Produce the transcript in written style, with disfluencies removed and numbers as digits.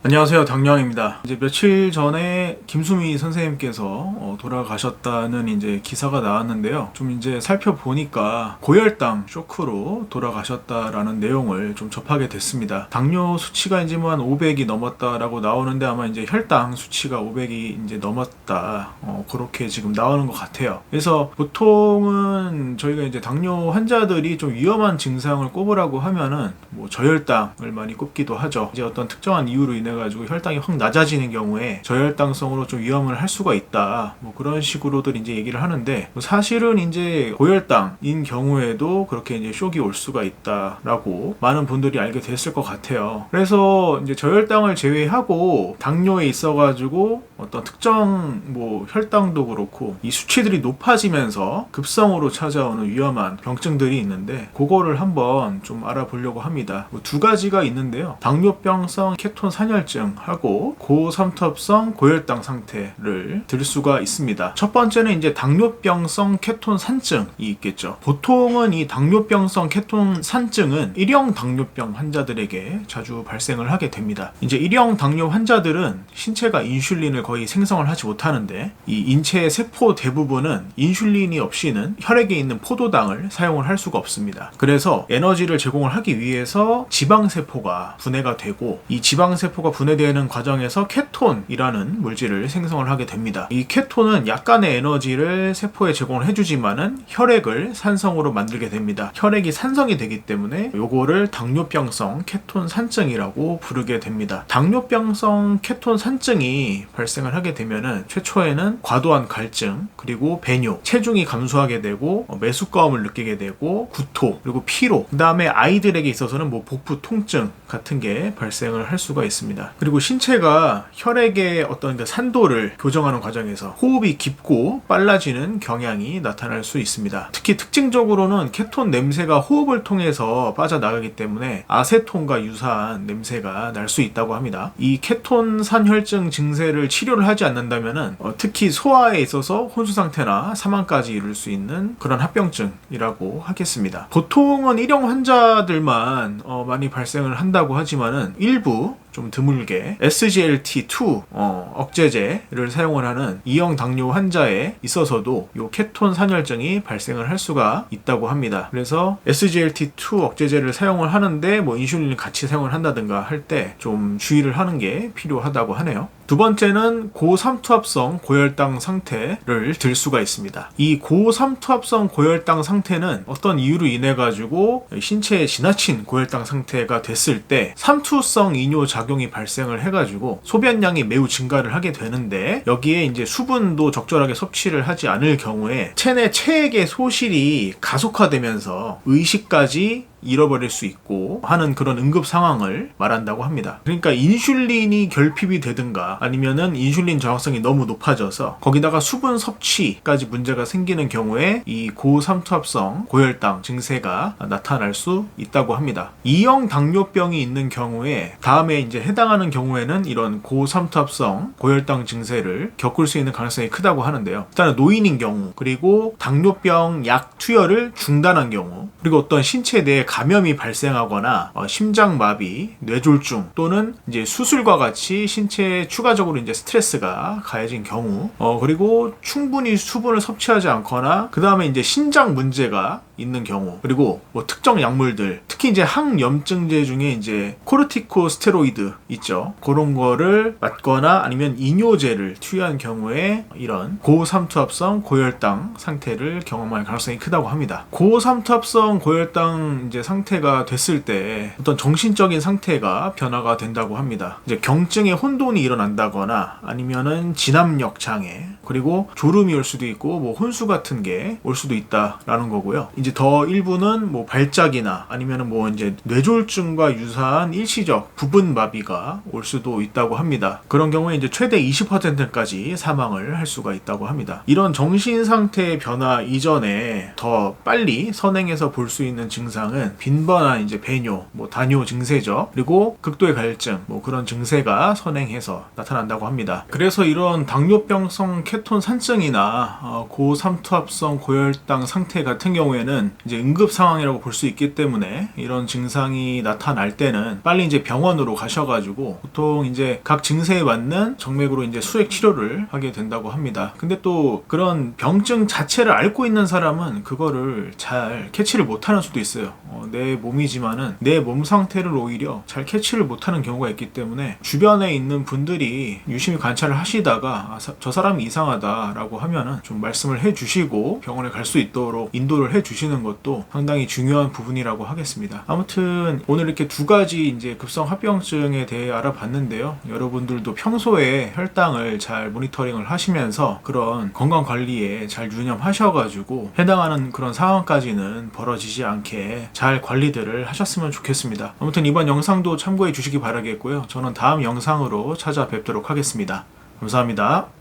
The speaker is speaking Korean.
안녕하세요, 당뇨왕입니다. 이제 며칠 전에 김수미 선생님께서 돌아가셨다는 이제 기사가 나왔는데요. 좀 이제 살펴보니까 고혈당 쇼크로 돌아가셨다라는 내용을 좀 접하게 됐습니다. 당뇨 수치가 이제 뭐 한 500이 넘었다라고 나오는데 아마 이제 혈당 수치가 500이 이제 넘었다. 그렇게 지금 나오는 것 같아요. 그래서 보통은 저희가 이제 당뇨 환자들이 좀 위험한 증상을 꼽으라고 하면은 뭐 저혈당을 많이 꼽기도 하죠. 이제 어떤 특정한 이유로 인해 가지고 혈당이 확 낮아지는 경우에 저혈당성으로 좀 위험을 할 수가 있다. 뭐 그런 식으로들 이제 얘기를 하는데 뭐 사실은 이제 고혈당인 경우에도 그렇게 이제 쇼크가 올 수가 있다라고 많은 분들이 알게 됐을 것 같아요. 그래서 이제 저혈당을 제외하고 당뇨에 있어가지고 어떤 특정 뭐 혈당도 그렇고 이 수치들이 높아지면서 급성으로 찾아오는 위험한 병증들이 있는데 그거를 한번 좀 알아보려고 합니다. 뭐 두 가지가 있는데요. 당뇨병성 케톤 산혈증하고 고삼투압성 고혈당 상태를 들 수가 있습니다. 첫 번째는 이제 당뇨병성 케톤 산증이 있겠죠. 보통은 이 당뇨병성 케톤 산증은 1형 당뇨병 환자들에게 자주 발생을 하게 됩니다. 이제 1형 당뇨 환자들은 신체가 인슐린을 거의 생성을 하지 못하는데 이 인체의 세포 대부분은 인슐린이 없이는 혈액에 있는 포도당을 사용을 할 수가 없습니다. 그래서 에너지를 제공을 하기 위해서 지방세포가 분해가 되고 이 지방세포가 분해되는 과정에서 케톤이라는 물질을 생성을 하게 됩니다. 이 케톤은 약간의 에너지를 세포에 제공을 해주지만은 혈액을 산성으로 만들게 됩니다. 혈액이 산성이 되기 때문에 요거를 당뇨병성 케톤 산증이라고 부르게 됩니다. 당뇨병성 케톤 산증이 발생을 하게 되면은 최초에는 과도한 갈증, 그리고 배뇨, 체중이 감소하게 되고 메숙가움을 느끼게 되고 구토, 그리고 피로, 그 다음에 아이들에게 있어서는 뭐 복부 통증 같은 게 발생을 할 수가 있습니다. 그리고 신체가 혈액의 어떤 그 산도를 교정하는 과정에서 호흡이 깊고 빨라지는 경향이 나타날 수 있습니다. 특히 특징적으로는 케톤 냄새가 호흡을 통해서 빠져나가기 때문에 아세톤과 유사한 냄새가 날 수 있다고 합니다. 이 케톤 산혈증 증세를 치료를 하지 않는다면은 특히 소화에 있어서 혼수 상태나 사망까지 이룰 수 있는 그런 합병증이라고 하겠습니다. 보통은 1형 환자들만 많이 발생을 한다고 하지만은 일부 좀 드물게 SGLT2 억제제를 사용을 하는 2형 당뇨 환자에 있어서도 이 케톤 산혈증이 발생을 할 수가 있다고 합니다. 그래서 SGLT2 억제제를 사용을 하는데 뭐 인슐린을 같이 사용을 한다든가 할 때 좀 주의를 하는 게 필요하다고 하네요. 두 번째는 고삼투압성 고혈당 상태를 들 수가 있습니다. 이 고삼투압성 고혈당 상태는 어떤 이유로 인해 가지고 신체에 지나친 고혈당 상태가 됐을 때 삼투성 이뇨 작용이 발생을 해가지고 소변량이 매우 증가를 하게 되는데 여기에 이제 수분도 적절하게 섭취를 하지 않을 경우에 체내 체액의 소실이 가속화되면서 의식까지 잃어버릴 수 있고 하는 그런 응급 상황을 말한다고 합니다. 그러니까 인슐린이 결핍이 되든가 아니면은 인슐린 저항성이 너무 높아져서 거기다가 수분 섭취까지 문제가 생기는 경우에 이 고삼투압성 고혈당 증세가 나타날 수 있다고 합니다. 2형 당뇨병이 있는 경우에 다음에 이제 해당하는 경우에는 이런 고삼투압성 고혈당 증세를 겪을 수 있는 가능성이 크다고 하는데요. 일단은 노인인 경우, 그리고 당뇨병 약 투여를 중단한 경우, 그리고 어떤 신체 내에 감염이 발생하거나 심장마비, 뇌졸중 또는 이제 수술과 같이 신체에 추가적으로 이제 스트레스가 가해진 경우, 그리고 충분히 수분을 섭취하지 않거나 그 다음에 이제 신장 문제가 있는 경우, 그리고 뭐 특정 약물들, 특히 이제 항염증제 중에 이제 코르티코스테로이드 있죠. 그런 거를 맞거나 아니면 이뇨제를 투여한 경우에 이런 고삼투압성 고혈당 상태를 경험할 가능성이 크다고 합니다. 고삼투압성 고혈당 이제 상태가 됐을 때 어떤 정신적인 상태가 변화가 된다고 합니다. 이제 경증의 혼돈이 일어난다거나 아니면은 진압력 장애, 그리고 졸음이 올 수도 있고 뭐 혼수 같은 게 올 수도 있다라는 거고요. 이제 더 일부는 뭐 발작이나 아니면은 뭐 이제 뇌졸중과 유사한 일시적 부분 마비가 올 수도 있다고 합니다. 그런 경우에 이제 최대 20%까지 사망을 할 수가 있다고 합니다. 이런 정신 상태의 변화 이전에 더 빨리 선행해서 볼 수 있는 증상은 빈번한 이제 배뇨, 뭐 다뇨 증세죠. 그리고 극도의 갈증, 뭐 그런 증세가 선행해서 나타난다고 합니다. 그래서 이런 당뇨병성 케톤 산증이나 고삼투압성 고혈당 상태 같은 경우에는 이거는 이제 응급 상황이라고 볼 수 있기 때문에 이런 증상이 나타날 때는 빨리 이제 병원으로 가셔가지고 보통 이제 각 증세에 맞는 정맥으로 이제 수액 치료를 하게 된다고 합니다. 근데 또 그런 병증 자체를 앓고 있는 사람은 그거를 잘 캐치를 못하는 수도 있어요. 내 몸이지만은 내 몸 상태를 오히려 잘 캐치를 못하는 경우가 있기 때문에 주변에 있는 분들이 유심히 관찰을 하시다가 저 사람이 이상하다라고 하면은 좀 말씀을 해주시고 병원에 갈 수 있도록 인도를 해주시는 것도 상당히 중요한 부분이라고 하겠습니다. 아무튼 오늘 이렇게 두 가지 이제 급성 합병증에 대해 알아봤는데요. 여러분들도 평소에 혈당을 잘 모니터링을 하시면서 그런 건강 관리에 잘 유념하셔가지고 해당하는 그런 상황까지는 벌어지지 않게 잘 관리들을 하셨으면 좋겠습니다. 아무튼 이번 영상도 참고해 주시기 바라겠고요. 저는 다음 영상으로 찾아뵙도록 하겠습니다. 감사합니다.